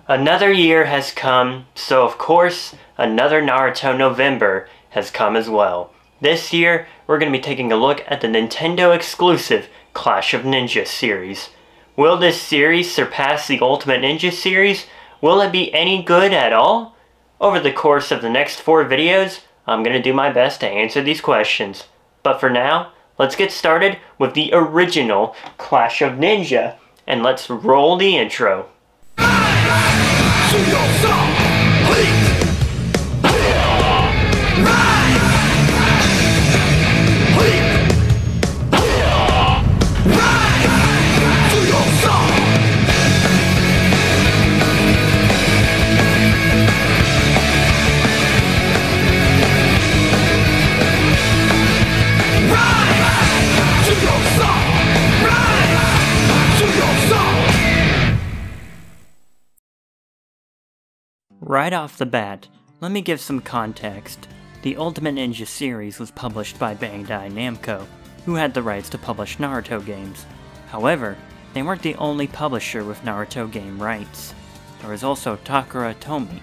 Another year has come, so of course, another Naruto November has come as well. This year, we're going to be taking a look at the Nintendo exclusive Clash of Ninja series. Will this series surpass the Ultimate Ninja series? Will it be any good at all? Over the course of the next 4 videos, I'm going to do my best to answer these questions. But for now, let's get started with the original Clash of Ninja, and let's roll the intro. Right off the bat, let me give some context. The Ultimate Ninja series was published by Bandai Namco, who had the rights to publish Naruto games. However, they weren't the only publisher with Naruto game rights. There was also Takara Tomy,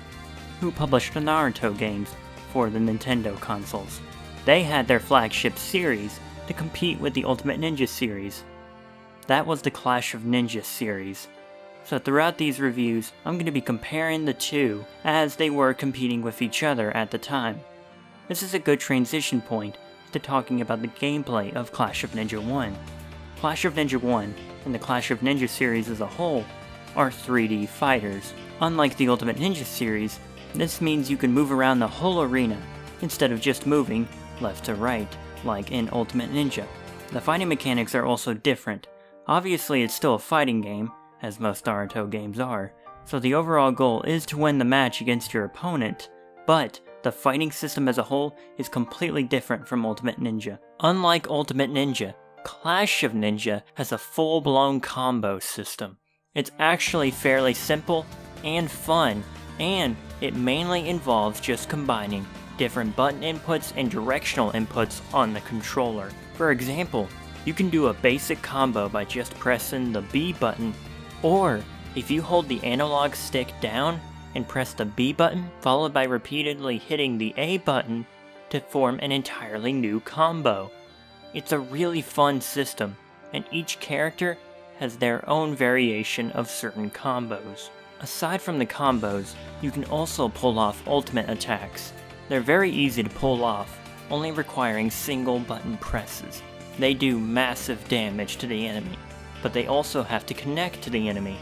who published the Naruto games for the Nintendo consoles. They had their flagship series to compete with the Ultimate Ninja series. That was the Clash of Ninja series. So throughout these reviews, I'm going to be comparing the two as they were competing with each other at the time. This is a good transition point to talking about the gameplay of Clash of Ninja 1. Clash of Ninja 1 and the Clash of Ninja series as a whole are 3D fighters. Unlike the Ultimate Ninja series, this means you can move around the whole arena instead of just moving left to right, like in Ultimate Ninja. The fighting mechanics are also different. Obviously it's still a fighting game, as most Naruto games are, so the overall goal is to win the match against your opponent, but the fighting system as a whole is completely different from Ultimate Ninja. Unlike Ultimate Ninja, Clash of Ninja has a full-blown combo system. It's actually fairly simple and fun, and it mainly involves just combining different button inputs and directional inputs on the controller. For example, you can do a basic combo by just pressing the B button, or if you hold the analog stick down and press the B button, followed by repeatedly hitting the A button to form an entirely new combo. It's a really fun system, and each character has their own variation of certain combos. Aside from the combos, you can also pull off ultimate attacks. They're very easy to pull off, only requiring single button presses. They do massive damage to the enemy, but they also have to connect to the enemy.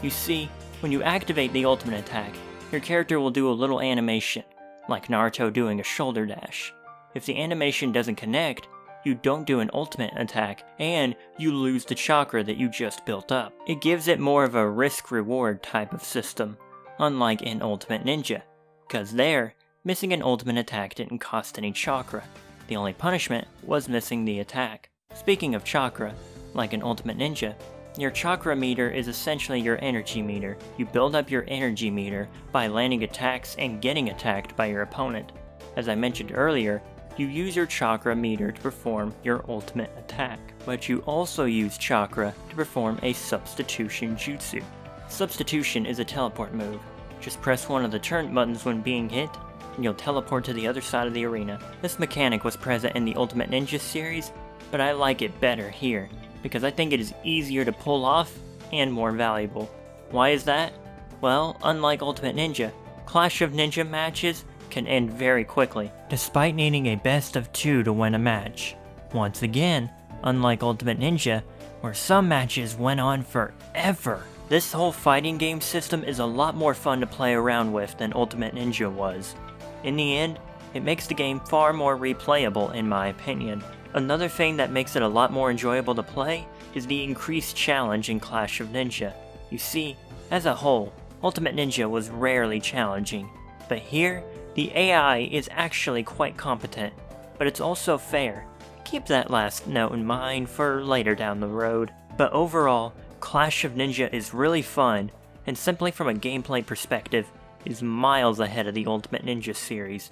You see, when you activate the ultimate attack, your character will do a little animation, like Naruto doing a shoulder dash. If the animation doesn't connect, you don't do an ultimate attack, and you lose the chakra that you just built up. It gives it more of a risk-reward type of system, unlike in Ultimate Ninja, because there, missing an ultimate attack didn't cost any chakra. The only punishment was missing the attack. Speaking of chakra, like in Ultimate Ninja, your chakra meter is essentially your energy meter. You build up your energy meter by landing attacks and getting attacked by your opponent. As I mentioned earlier, you use your chakra meter to perform your ultimate attack, but you also use chakra to perform a substitution jutsu. Substitution is a teleport move. Just press one of the turn buttons when being hit, and you'll teleport to the other side of the arena. This mechanic was present in the Ultimate Ninja series, but I like it better here, because I think it is easier to pull off and more valuable. Why is that? Well, unlike Ultimate Ninja, Clash of Ninja matches can end very quickly, despite needing a best of 2 to win a match. Once again, unlike Ultimate Ninja, where some matches went on forever. This whole fighting game system is a lot more fun to play around with than Ultimate Ninja was. In the end, it makes the game far more replayable in my opinion. Another thing that makes it a lot more enjoyable to play is the increased challenge in Clash of Ninja. You see, as a whole, Ultimate Ninja was rarely challenging, but here, the AI is actually quite competent, but it's also fair. Keep that last note in mind for later down the road. But overall, Clash of Ninja is really fun, and simply from a gameplay perspective, is miles ahead of the Ultimate Ninja series.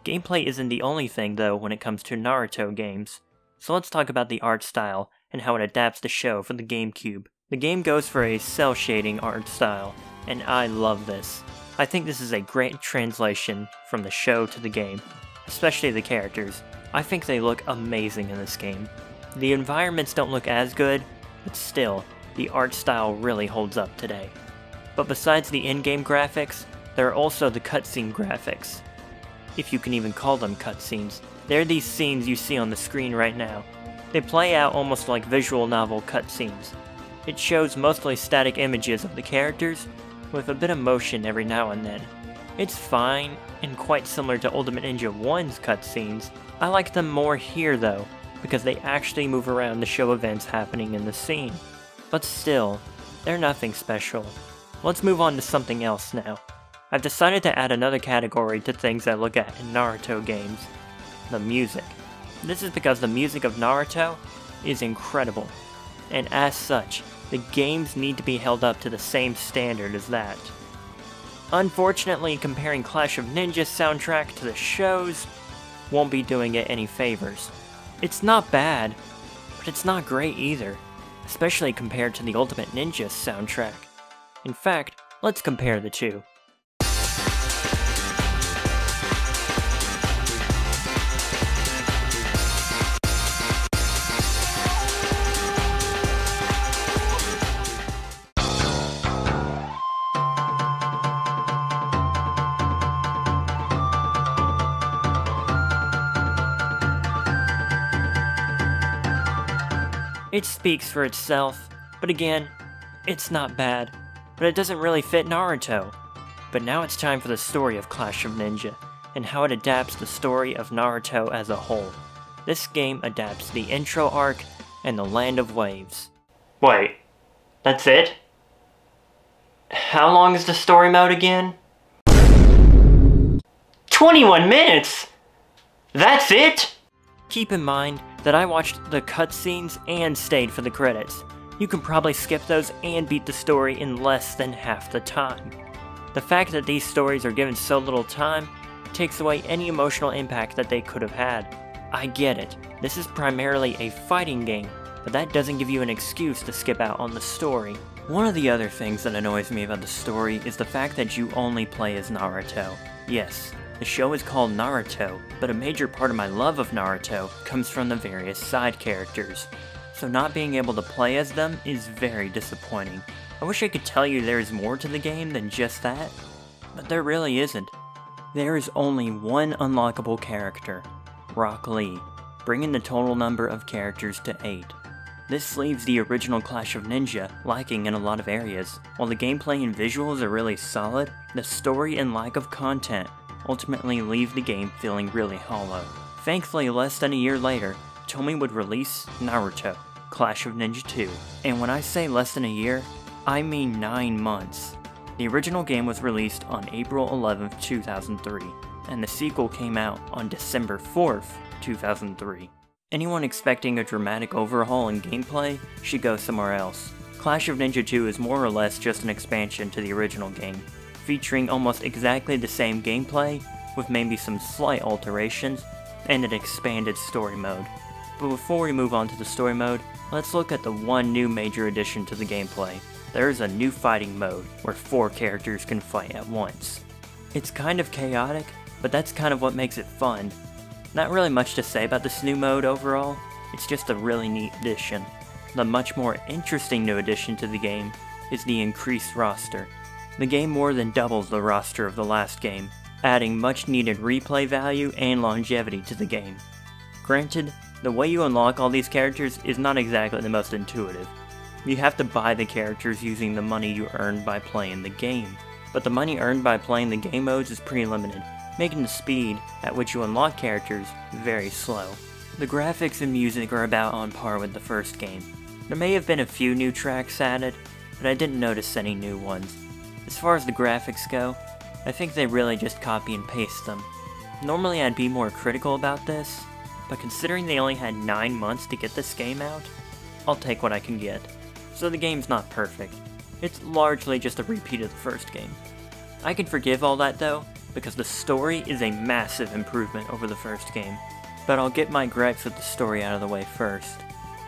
Gameplay isn't the only thing though when it comes to Naruto games. So let's talk about the art style and how it adapts the show for the GameCube. The game goes for a cel shading art style. and I love this. I think this is a great translation from the show to the game, especially the characters. I think they look amazing in this game. The environments don't look as good, but still, the art style really holds up today. But besides the in-game graphics, there are also the cutscene graphics. If you can even call them cutscenes. They're these scenes you see on the screen right now. They play out almost like visual novel cutscenes. It shows mostly static images of the characters, with a bit of motion every now and then. It's fine, and quite similar to Ultimate Ninja 1's cutscenes. I like them more here though, because they actually move around to show events happening in the scene. But still, they're nothing special. Let's move on to something else now. I've decided to add another category to things I look at in Naruto games. The music. This is because the music of Naruto is incredible, and as such, the games need to be held up to the same standard as that. Unfortunately, comparing Clash of Ninja's soundtrack to the shows won't be doing it any favors. It's not bad, but it's not great either, especially compared to the Ultimate Ninja soundtrack. In fact, let's compare the two. It speaks for itself, but again, it's not bad, but it doesn't really fit Naruto. But now it's time for the story of Clash of Ninja, and how it adapts the story of Naruto as a whole. This game adapts the intro arc and the Land of Waves. Wait, that's it? How long is the story mode again? 21 minutes! That's it?! Keep in mind that I watched the cutscenes and stayed for the credits. You can probably skip those and beat the story in less than half the time. The fact that these stories are given so little time takes away any emotional impact that they could have had. I get it, this is primarily a fighting game, but that doesn't give you an excuse to skip out on the story. One of the other things that annoys me about the story is the fact that you only play as Naruto. Yes, the show is called Naruto, but a major part of my love of Naruto comes from the various side characters. So not being able to play as them is very disappointing. I wish I could tell you there is more to the game than just that, but there really isn't. There is only one unlockable character, Rock Lee, bringing the total number of characters to 8. This leaves the original Clash of Ninja lacking in a lot of areas. While the gameplay and visuals are really solid, the story and lack of content ultimately leave the game feeling really hollow. Thankfully, less than a year later, Tomy would release Naruto, Clash of Ninja 2. And when I say less than a year, I mean 9 months. The original game was released on April 11th, 2003, and the sequel came out on December 4th, 2003. Anyone expecting a dramatic overhaul in gameplay should go somewhere else. Clash of Ninja 2 is more or less just an expansion to the original game, featuring almost exactly the same gameplay, with maybe some slight alterations, and an expanded story mode. But before we move on to the story mode, let's look at the one new major addition to the gameplay. There is a new fighting mode, where 4 characters can fight at once. It's kind of chaotic, but that's kind of what makes it fun. Not really much to say about this new mode overall, it's just a really neat addition. The much more interesting new addition to the game is the increased roster. The game more than doubles the roster of the last game, adding much needed replay value and longevity to the game. Granted, the way you unlock all these characters is not exactly the most intuitive. You have to buy the characters using the money you earned by playing the game. But the money earned by playing the game modes is pretty limited, making the speed at which you unlock characters very slow. The graphics and music are about on par with the first game. There may have been a few new tracks added, but I didn't notice any new ones. As far as the graphics go, I think they really just copy and paste them. Normally I'd be more critical about this, but considering they only had 9 months to get this game out, I'll take what I can get. So the game's not perfect. It's largely just a repeat of the first game. I can forgive all that though, because the story is a massive improvement over the first game. But I'll get my gripes with the story out of the way first.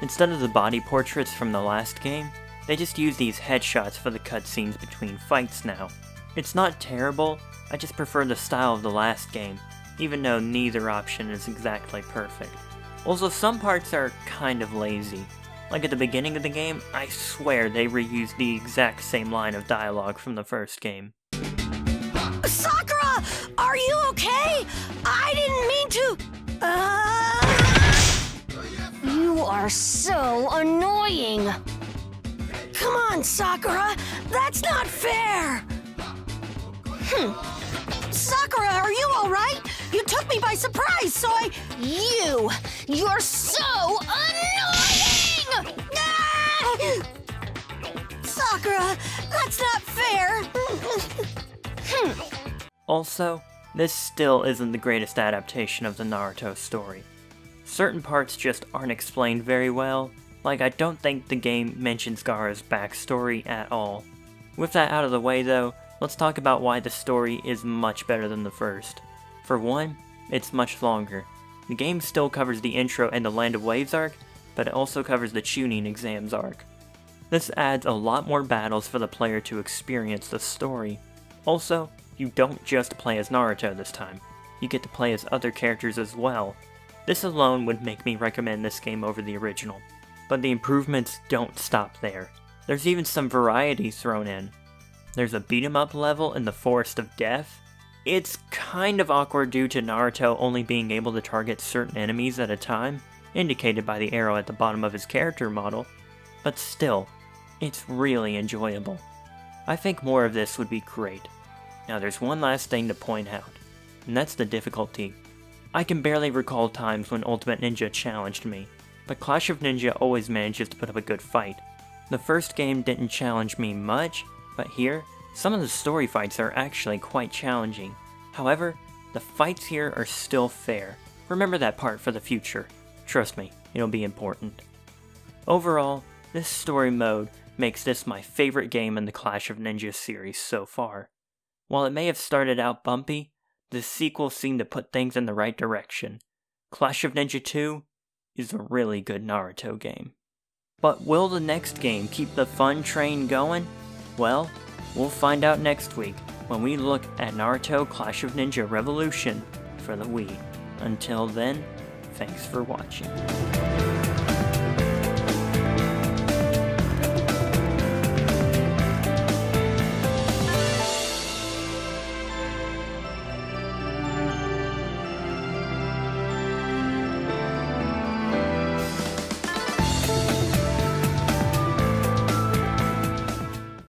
Instead of the body portraits from the last game, They just use these headshots for the cutscenes between fights now. It's not terrible, I just prefer the style of the last game, even though neither option is exactly perfect. Also, some parts are kind of lazy. Like at the beginning of the game, I swear they reused the exact same line of dialogue from the first game. Sakura! Are you okay? I didn't mean to... You are so annoying! Come on, Sakura! That's not fair! Sakura, are you alright? You took me by surprise, so You're so annoying! Ah! Sakura, that's not fair! Also, this still isn't the greatest adaptation of the Naruto story. Certain parts just aren't explained very well, like I don't think the game mentions Gaara's backstory at all. With that out of the way though, let's talk about why the story is much better than the first. For one, it's much longer. The game still covers the intro and the Land of Waves arc, but it also covers the Chunin exams arc. This adds a lot more battles for the player to experience the story. Also, you don't just play as Naruto this time, you get to play as other characters as well. This alone would make me recommend this game over the original. But the improvements don't stop there. There's even some variety thrown in. There's a beat 'em up level in the Forest of Death. It's kind of awkward due to Naruto only being able to target certain enemies at a time, indicated by the arrow at the bottom of his character model, but still, it's really enjoyable. I think more of this would be great. Now there's one last thing to point out, and that's the difficulty. I can barely recall times when Ultimate Ninja challenged me, but Clash of Ninja always manages to put up a good fight. The first game didn't challenge me much, but here, some of the story fights are actually quite challenging. However, the fights here are still fair. Remember that part for the future. Trust me, it'll be important. Overall, this story mode makes this my favorite game in the Clash of Ninja series so far. While it may have started out bumpy, the sequel seemed to put things in the right direction. Clash of Ninja 2 is a really good Naruto game. But will the next game keep the fun train going? Well, we'll find out next week when we look at Naruto Clash of Ninja Revolution for the Wii. Until then, thanks for watching.